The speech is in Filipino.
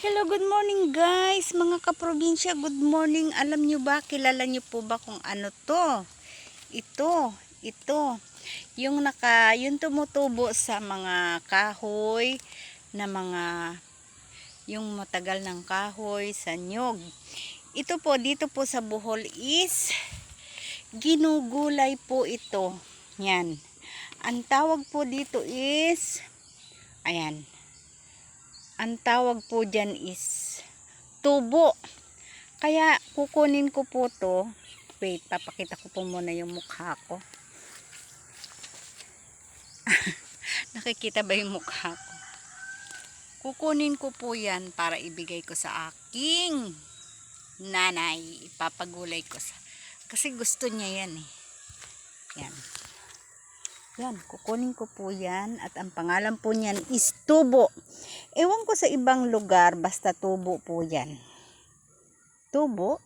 Hello, good morning guys, mga kaprobinsya, good morning. Alam nyo ba, kilala nyo po ba kung ano to? Ito, yung tumutubo sa mga kahoy, na yung matagal ng kahoy, sa nyog. Ito po, dito po sa Bohol is, ginugulay po ito. Yan. Ang tawag po dito is, ayan. Ang tawag po dyan is tubo. Kaya kukunin ko po to. Wait, papakita ko po muna yung mukha ko. Nakikita ba yung mukha ko? Kukunin ko po yan para ibigay ko sa aking nanay. Ipapagulay ko sa... Kasi gusto niya yan eh. Yan. Yan, kukunin ko po yan. At ang pangalan po niyan is tubo. Ewan ko sa ibang lugar, basta tubo po yan. Tubo.